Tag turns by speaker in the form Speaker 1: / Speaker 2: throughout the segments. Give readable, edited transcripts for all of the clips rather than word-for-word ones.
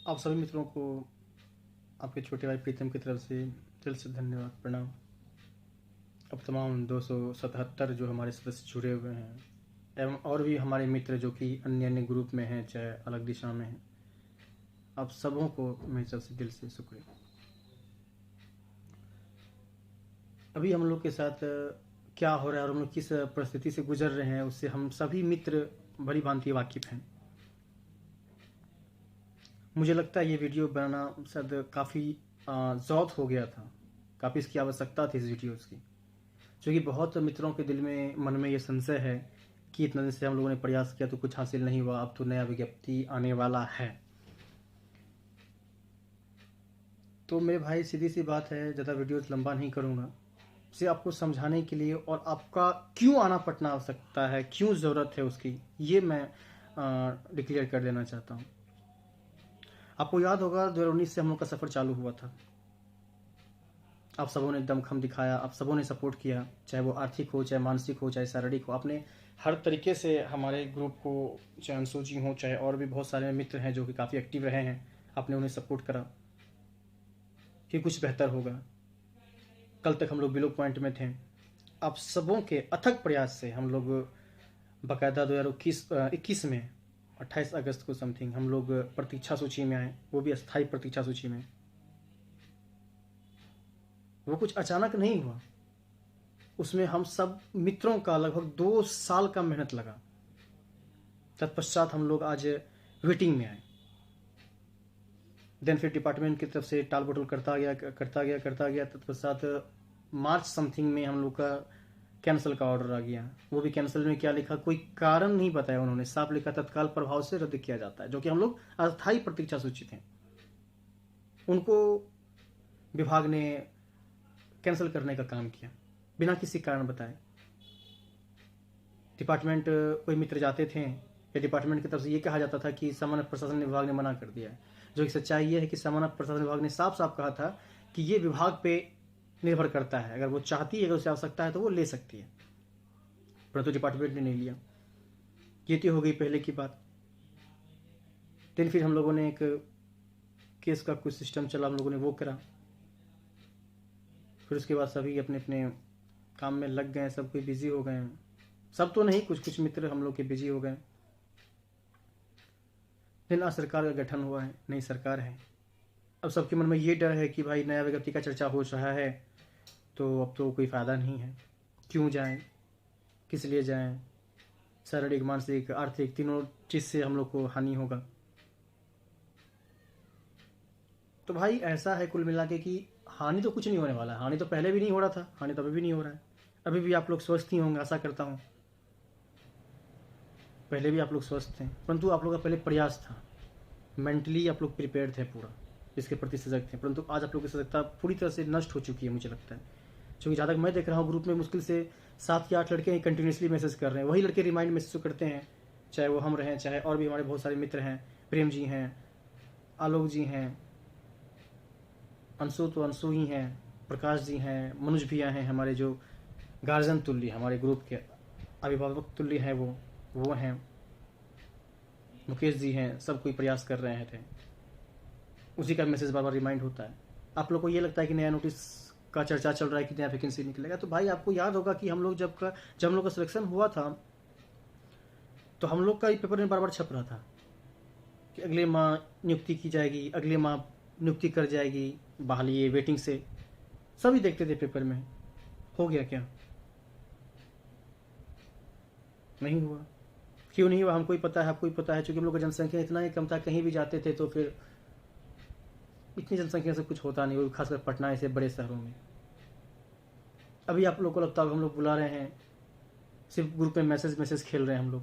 Speaker 1: आप सभी मित्रों को आपके छोटे भाई प्रीतम की तरफ से दिल से धन्यवाद, प्रणाम। अब तमाम 277 जो हमारे सदस्य जुड़े हुए हैं एवं और भी हमारे मित्र जो कि अन्य अन्य ग्रुप में हैं, चाहे अलग दिशा में हैं, आप सबों को मेरी तरफ से दिल से शुक्रिया। अभी हम लोग के साथ क्या हो रहा है और हम लोग किस परिस्थिति से गुजर रहे हैं उससे हम सभी मित्र भली भांति वाकिफ हैं। मुझे लगता है ये वीडियो बनाना शायद काफ़ी ज़रूरत हो गया था, काफ़ी इसकी आवश्यकता थी इस वीडियोज़ की, क्योंकि बहुत मित्रों के दिल में मन में ये संशय है कि इतने दिन से हम लोगों ने प्रयास किया तो कुछ हासिल नहीं हुआ, अब तो नया विज्ञप्ति आने वाला है। तो मेरे भाई सीधी सी बात है, ज़्यादा वीडियोज़ लंबा नहीं करूँगा, सिर्फ आपको समझाने के लिए और आपका क्यों आना पड़ना आवश्यकता है, क्यों ज़रूरत है उसकी, ये मैं डिक्लेयर कर देना चाहता हूँ। आपको याद होगा 2019 से हम लोग का सफ़र चालू हुआ था। आप सबों ने दमखम दिखाया, आप सबों ने सपोर्ट किया, चाहे वो आर्थिक हो, चाहे मानसिक हो, चाहे शारीरिक हो। आपने हर तरीके से हमारे ग्रुप को, चाहे अंशु जी हों, चाहे और भी बहुत सारे मित्र हैं जो कि काफ़ी एक्टिव रहे हैं, आपने उन्हें सपोर्ट करा कि कुछ बेहतर होगा। कल तक हम लोग बिलो पॉइंट में थे। आप सबों के अथक प्रयास से हम लोग बाकायदा 2021 में 28 अगस्त को समथिंग हम लोग प्रतीक्षा सूची में आए, वो भी अस्थायी प्रतीक्षा सूची में। वो कुछ अचानक नहीं हुआ, उसमें हम सब मित्रों का लगभग 2 साल का मेहनत लगा। तत्पश्चात हम लोग आज वेटिंग में आए। देन फिर डिपार्टमेंट की तरफ से टाल बटोल करता गया। तत्पश्चात मार्च समथिंग में हम लोग का कैंसिल का ऑर्डर आ गया। वो भी कैंसिल में क्या लिखा, कोई कारण नहीं बताया उन्होंने, साफ लिखा तत्काल प्रभाव से रद्द किया जाता है, जो कि हम लोग अस्थायी प्रतीक्षा सूची थे। उनको विभाग ने कैंसिल करने का काम किया बिना किसी कारण बताए। डिपार्टमेंट कोई मित्र जाते थे या डिपार्टमेंट की तरफ से ये कहा जाता था कि सामान्य प्रशासन विभाग ने मना कर दिया है, जो कि सच्चाई ये है कि सामान्य प्रशासन विभाग ने साफ साफ कहा था कि ये विभाग पे निर्भर करता है, अगर वो चाहती है, अगर उसे आवश्यकता है तो वो ले सकती है, परंतु डिपार्टमेंट ने नहीं लिया। ये तो हो गई पहले की बात। दिन फिर हम लोगों ने एक केस का कुछ सिस्टम चला, हम लोगों ने वो करा। फिर उसके बाद सभी अपने अपने काम में लग गए, सब कोई बिजी हो गए। सब तो नहीं, कुछ कुछ मित्र हम लोग के बिजी हो गए। नई सरकार का गठन हुआ है, नई सरकार है। अब सबके मन में ये डर है कि भाई नया विज्ञप्ति का चर्चा हो रहा है तो अब तो कोई फ़ायदा नहीं है, क्यों जाएं, किस लिए जाएं, शारीरिक मानसिक आर्थिक तीनों चीज़ से हम लोग को हानि होगा। तो भाई ऐसा है कुल मिला के कि हानि तो कुछ नहीं होने वाला है। हानि तो पहले भी नहीं हो रहा था, हानि तो अभी भी नहीं हो रहा है। अभी भी आप लोग स्वस्थ ही होंगे, आशा करता हूँ। पहले भी आप लोग स्वस्थ थे, परंतु आप लोग का पहले प्रयास था, मेंटली आप लोग प्रिपेयर थे, पूरा इसके प्रति सजग थे। परंतु आज आप लोग की सजगता पूरी तरह से नष्ट हो चुकी है, मुझे लगता है। क्योंकि जहाँ तक मैं देख रहा हूँ ग्रुप में मुश्किल से 7 या 8 लड़के ही कंटिन्यूसली मैसेज कर रहे हैं। वही लड़के रिमाइंड मैसेज करते हैं, चाहे वो हम रहें, चाहे और भी हमारे बहुत सारे मित्र हैं। प्रेम जी हैं, आलोक जी हैं, अंशु तो अंशु ही हैं, प्रकाश जी हैं, मनुज भैया हैं, हमारे जो गार्जियन तुल्य हमारे ग्रुप के अभिभावक तुल्य हैं, वो हैं, मुकेश जी हैं। सब कोई प्रयास कर रहे थे, उसी का मैसेज बार बार रिमाइंड होता है। आप लोग को ये लगता है कि नया नोटिस का चर्चा चल रहा है कि नया वैकेंसी निकलेगा। तो भाई आपको याद होगा कि हम लोग जब हम लोग का सिलेक्शन हुआ था तो हम लोग का पेपर में बार बार छप रहा था कि अगले माह नियुक्ति की जाएगी, अगले माह नियुक्ति कर जाएगी, बहाली वेटिंग से, सभी देखते थे पेपर में। हो गया क्या? नहीं हुआ। क्यों नहीं हुआ हमको ही पता है, आपको ही पता है, क्योंकि हम लोग का जनसंख्या इतना ही कम था। कहीं भी जाते थे तो फिर इतनी जनसंख्या से कुछ होता नहीं, वो खासकर पटना ऐसे बड़े शहरों में। अभी आप लोग को लगता है हम लोग बुला रहे हैं, सिर्फ ग्रुप में मैसेज खेल रहे हैं हम लोग।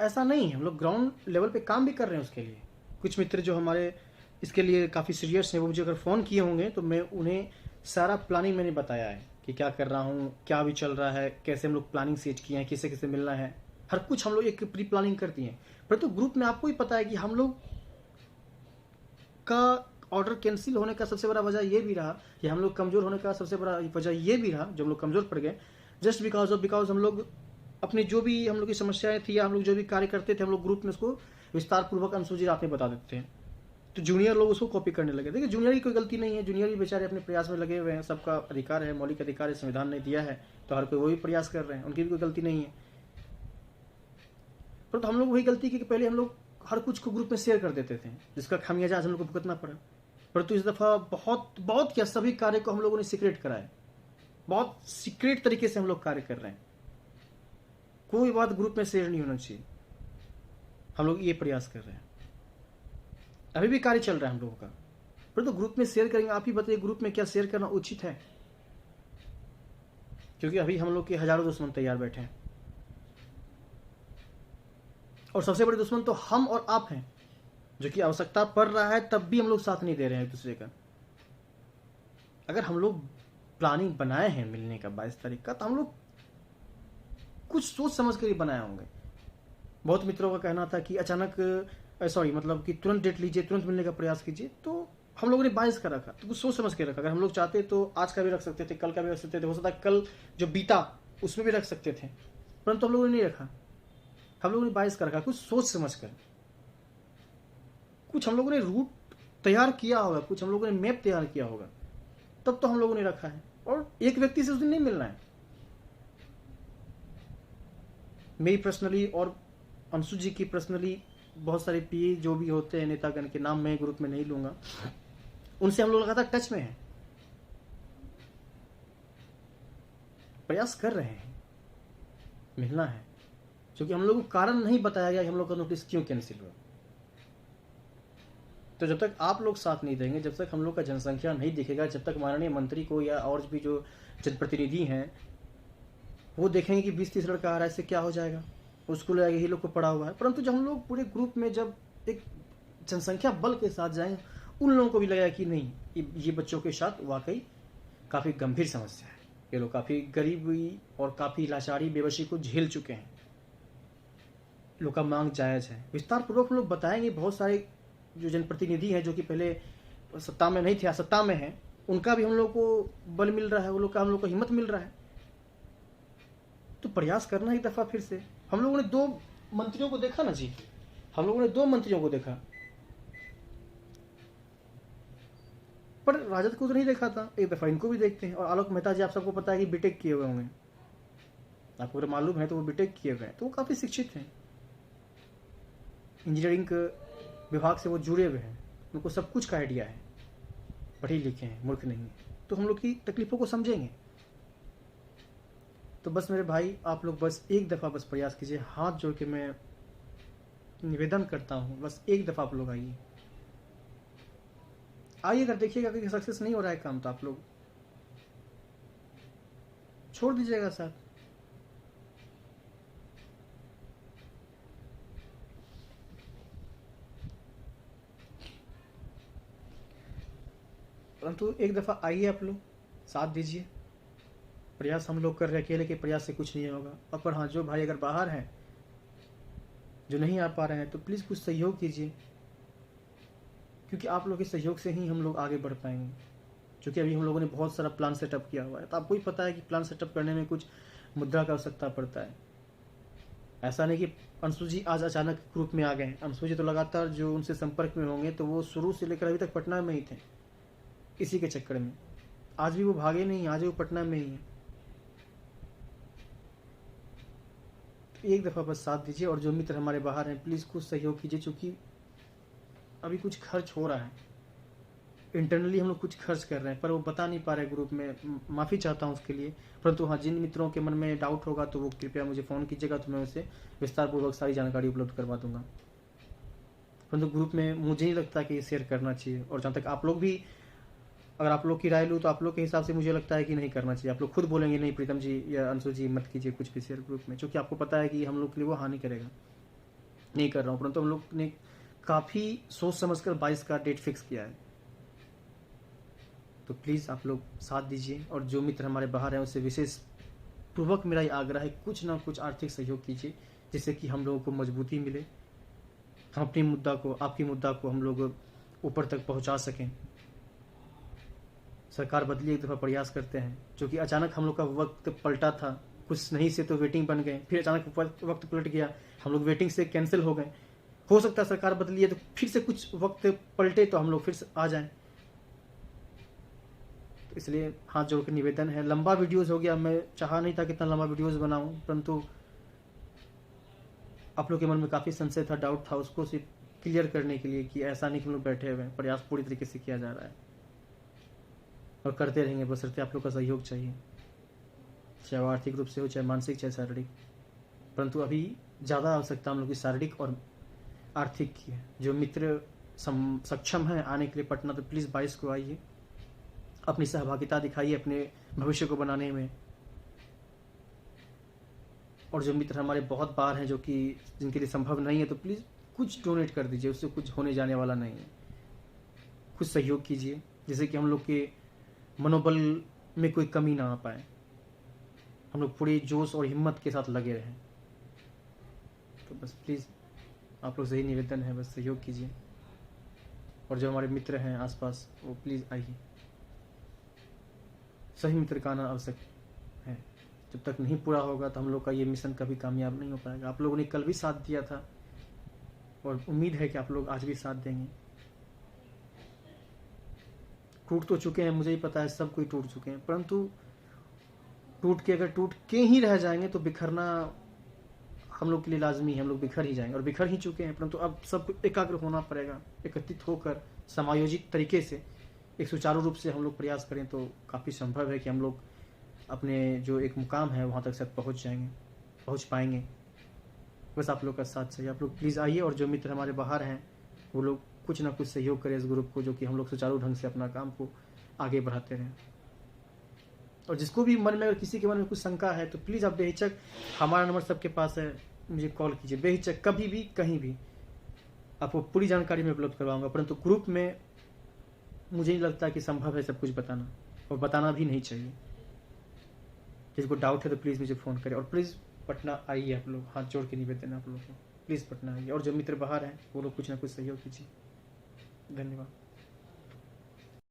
Speaker 1: ऐसा नहीं है, हम लोग ग्राउंड लेवल पे काम भी कर रहे हैं उसके लिए। कुछ मित्र जो हमारे इसके लिए काफ़ी सीरियस हैं, वो मुझे अगर फ़ोन किए होंगे तो मैं उन्हें सारा प्लानिंग मैंने बताया है कि क्या कर रहा हूँ, क्या भी चल रहा है, कैसे हम लोग प्लानिंग सेट किए हैं, किसे किसे मिलना है, हर कुछ हम लोग एक प्री प्लानिंग करती हैं। परंतु ग्रुप में आपको ही पता है कि हम लोग का ऑर्डर कैंसिल होने का सबसे बड़ा वजह ये भी रहा, या हम लोग कमज़ोर होने का सबसे बड़ा वजह ये भी रहा, जब हम लोग कमज़ोर पड़ गए, जस्ट बिकॉज हम लोग अपनी जो भी हम लोग की समस्याएं थी या हम लोग जो भी कार्य करते थे, हम लोग ग्रुप में उसको विस्तार पूर्वक अंशु जी रात में बता देते हैं। तो जूनियर लोग उसको कॉपी करने लगे। देखिए जूनियर की कोई गलती नहीं है, जूनियर भी बेचारे अपने प्रयास में लगे हुए हैं, सबका अधिकार है, मौलिक अधिकार है, संविधान ने दिया है, तो हर कोई वो भी प्रयास कर रहे हैं, उनकी भी कोई गलती नहीं है। पर तो हम लोग वही गलती की कि पहले हम लोग हर कुछ को ग्रुप में शेयर कर देते थे, जिसका खामियाजा आज हम लोग को भुगतना पड़ा। परंतु इस दफ़ा बहुत बहुत क्या सभी कार्य को हम लोगों ने सीक्रेट कराया, बहुत सीक्रेट तरीके से हम लोग कार्य कर रहे हैं, कोई बात ग्रुप में शेयर नहीं होना चाहिए। हम लोग ये प्रयास कर रहे हैं, अभी भी कार्य चल रहा है हम लोगों का, परंतु ग्रुप में शेयर करेंगे। आप ही बताइए ग्रुप में क्या शेयर करना उचित है? क्योंकि अभी हम लोग के हजारों दुश्मन तैयार बैठे हैं, और सबसे बड़े दुश्मन तो हम और आप हैं, जो कि आवश्यकता पड़ रहा है तब भी हम लोग साथ नहीं दे रहे हैं एक दूसरे का। अगर हम लोग प्लानिंग बनाए हैं मिलने का 22 तारीख का, तो हम लोग कुछ सोच समझ कर ही बनाए होंगे। बहुत मित्रों का कहना था कि अचानक मतलब कि तुरंत डेट लीजिए, तुरंत मिलने का प्रयास कीजिए, तो हम लोगों ने 22 का रखा, तो कुछ सोच समझ के रखा। अगर हम लोग चाहते तो आज का भी रख सकते थे, कल का भी रख सकते थे, हो सकता है कल जो बीता उसमें भी रख सकते थे, परंतु हम लोगों ने नहीं रखा। हम लोगों ने 22 का रखा, कुछ सोच समझ कर। कुछ हम लोगों ने रूट तैयार किया होगा, कुछ हम लोगों ने मैप तैयार किया होगा, तब तो हम लोगों ने रखा है। और एक व्यक्ति से उस दिन नहीं मिलना है। मेरी पर्सनली और अंशु जी की पर्सनली बहुत सारे पीए जो भी होते हैं नेतागण के नाम मैं ग्रुप में नहीं लूंगा, उनसे हम लोग लगातार टच में हैं, प्रयास कर रहे हैं, मिलना है। क्योंकि हम लोग को कारण नहीं बताया गया कि हम लोग का नोटिस क्यों कैंसिल हुआ। तो जब तक आप लोग साथ नहीं देंगे, जब तक हम लोग का जनसंख्या नहीं दिखेगा, जब तक माननीय मंत्री को या और भी जो जनप्रतिनिधि हैं वो देखेंगे कि 20-30 लड़का आ रहा है, इससे क्या हो जाएगा, उसको लगेगा यही लोग को पड़ा हुआ है। परंतु जब हम लोग पूरे ग्रुप में जब एक जनसंख्या बल के साथ जाएंगे, उन लोगों को भी लगेगा कि नहीं, ये बच्चों के साथ वाकई काफ़ी गंभीर समस्या है, ये लोग काफ़ी गरीबी और काफ़ी लाचारी बेबसी को झेल चुके हैं, लोग का मांग जायज़ है। विस्तार पूर्वक हम लोग बताएंगे। बहुत सारे जो जनप्रतिनिधि हैं जो कि पहले सत्ता में नहीं थे, सत्ता में हैं, उनका भी हम लोग को बल मिल रहा है, वो लोग का हम लोग को हिम्मत मिल रहा है। तो प्रयास करना एक दफ़ा फिर से। हम लोगों ने 2 मंत्रियों को देखा ना जी, हम लोगों ने 2 मंत्रियों को देखा, पर राजद को तो नहीं देखा था। एक दफ़ा इनको भी देखते हैं। और आलोक मेहता जी, आप सबको पता है कि बीटेक किए हुए होंगे, आपको अगर मालूम है तो वो बीटेक किए हुए हैं, तो वो काफ़ी शिक्षित हैं, इंजीनियरिंग विभाग से वो जुड़े हुए हैं, उनको सब कुछ का आइडिया है, पढ़े लिखे हैं, मूर्ख नहीं है, तो हम लोग की तकलीफ़ों को समझेंगे। तो बस मेरे भाई, आप लोग बस एक दफ़ा बस प्रयास कीजिए, हाथ जोड़ के मैं निवेदन करता हूँ, बस एक दफ़ा आप लोग आइए। अगर देखिएगा कि सक्सेस नहीं हो रहा है काम, तो आप लोग छोड़ दीजिएगा साथ। परंतु एक दफ़ा आइए, आप लोग साथ दीजिए। प्रयास हम लोग कर रहे हैं, अकेले के प्रयास से कुछ नहीं होगा। और पर हाँ, जो भाई अगर बाहर हैं, जो नहीं आ पा रहे हैं, तो प्लीज़ कुछ सहयोग कीजिए, क्योंकि आप लोग के सहयोग से ही हम लोग आगे बढ़ पाएंगे। क्योंकि अभी हम लोगों ने बहुत सारा प्लान सेटअप किया हुआ है, तो आपको ही पता है कि प्लान सेटअप करने में कुछ मुद्रा का आवश्यकता पड़ता है। ऐसा नहीं कि अंशु जी आज अचानक ग्रुप में आ गए। अंशु जी तो लगातार जो उनसे संपर्क में होंगे, तो वो शुरू से लेकर अभी तक पटना में ही थे, इसी के चक्कर में। आज भी वो भागे नहीं, आज भी वो पटना में ही है। तो एक दफ़ा बस साथ दीजिए। और जो मित्र हमारे बाहर हैं, प्लीज़ कुछ सहयोग कीजिए, क्योंकि अभी कुछ खर्च हो रहा है, इंटरनली हम लोग कुछ खर्च कर रहे हैं, पर वो बता नहीं पा रहे ग्रुप में। माफ़ी चाहता हूँ उसके लिए। परंतु हाँ, जिन मित्रों के मन में डाउट होगा तो वो कृपया मुझे फ़ोन कीजिएगा, तो मैं उसे विस्तारपूर्वक सारी जानकारी उपलब्ध करवा दूंगा। परंतु ग्रुप में मुझे नहीं लगता कि शेयर करना चाहिए। और जहाँ तक आप लोग भी, अगर आप लोग की राय लूँ, तो आप लोग के हिसाब से मुझे लगता है कि नहीं करना चाहिए। आप लोग खुद बोलेंगे नहीं प्रीतम जी या अंशु जी मत कीजिए कुछ भी शेयर ग्रुप में, क्योंकि आपको पता है कि हम लोग के लिए वो हानि करेगा। नहीं कर रहा हूँ, परंतु हम लोग ने काफ़ी सोच समझ कर 22 का डेट फिक्स किया है। तो प्लीज़ आप लोग साथ दीजिए। और जो मित्र हमारे बाहर हैं, उससे विशेष पूर्वक मेरा ये आग्रह है, कुछ ना कुछ आर्थिक सहयोग कीजिए, जिससे कि हम लोगों को मजबूती मिले, हम अपनी मुद्दा को, आपकी मुद्दा को हम लोग ऊपर तक पहुंचा सकें। सरकार बदली, एक दफ़ा प्रयास करते हैं, जो कि अचानक हम लोग का वक्त पलटा था, कुछ नहीं से तो वेटिंग बन गए, फिर अचानक वक्त पलट गया, हम लोग वेटिंग से कैंसिल हो गए, हो सकता है सरकार बदली है तो फिर से कुछ वक्त पलटे तो हम लोग फिर से आ जाएं। तो इसलिए हाथ जोड़ के निवेदन है। लंबा वीडियोस हो गया, मैं चाहा नहीं था कि इतना लंबा वीडियोस बनाऊं, परंतु आप लोग के मन में काफ़ी संशय था, डाउट था, उसको सिर्फ क्लियर करने के लिए कि ऐसा नहीं कि हम लोग बैठे हुए हैं, प्रयास पूरी तरीके से किया जा रहा है और करते रहेंगे, बशर्ते आप लोग का सहयोग चाहिए, चाहे वो आर्थिक रूप से हो, चाहे मानसिक, चाहे शारीरिक। परंतु अभी ज़्यादा आवश्यकता हम लोग की शारीरिक और आर्थिक की है। जो मित्र सक्षम है आने के लिए पटना, तो प्लीज़ 22 को आइए, अपनी सहभागिता दिखाइए अपने भविष्य को बनाने में। और जो मित्र हमारे बहुत बार हैं जो कि जिनके लिए संभव नहीं है, तो प्लीज़ कुछ डोनेट कर दीजिए, उससे कुछ होने जाने वाला नहीं है। कुछ सहयोग कीजिए जिससे कि हम लोग के मनोबल में कोई कमी ना आ पाए, हम लोग पूरे जोश और हिम्मत के साथ लगे रहें। तो बस प्लीज़ आप लोग से ही निवेदन है, बस सहयोग कीजिए। और जो हमारे मित्र हैं आसपास, वो प्लीज़ आइए। सही मित्र का आना आवश्यक है। जब तक नहीं पूरा होगा तो हम लोग का ये मिशन कभी कामयाब नहीं हो पाएगा। आप लोगों ने कल भी साथ दिया था और उम्मीद है कि आप लोग आज भी साथ देंगे। टूट तो चुके हैं, मुझे ही पता है, सब कोई टूट चुके हैं, परंतु अगर टूट के ही रह जाएंगे तो बिखरना हम लोग के लिए लाजमी है। हम लोग बिखर ही जाएंगे और बिखर ही चुके हैं, परंतु अब सब एकाग्र होना पड़ेगा, एकत्रित होकर समायोजित तरीके से एक सुचारू रूप से हम लोग प्रयास करें तो काफ़ी संभव है कि हम लोग अपने जो एक मुकाम है वहाँ तक शायद पहुँच पाएंगे। बस आप लोग का साथ चाहिए। आप लोग प्लीज़ आइए और जो मित्र हमारे बाहर हैं वो लोग कुछ ना कुछ सहयोग करें इस ग्रुप को, जो कि हम लोग सुचारू ढंग से अपना काम को आगे बढ़ाते रहें। और जिसको भी मन में, अगर किसी के मन में कुछ शंका है तो प्लीज़ आप बेहिचक, हमारा नंबर सबके पास है, मुझे कॉल कीजिए बेहिचक, कभी भी कहीं भी। आपको पूरी जानकारी मैं उपलब्ध करवाऊंगा, परंतु ग्रुप में मुझे नहीं लगता कि संभव है सब कुछ बताना, और बताना भी नहीं चाहिए। जिसको डाउट है तो प्लीज़ मुझे फ़ोन करें। और प्लीज़ पटना आइए, आप लोग, हाथ जोड़ के निवेदन है आप लोगों को, प्लीज़ पटना आइए। और जो मित्र बाहर हैं वो लोग कुछ ना कुछ सहयोग कीजिए। धन्यवाद।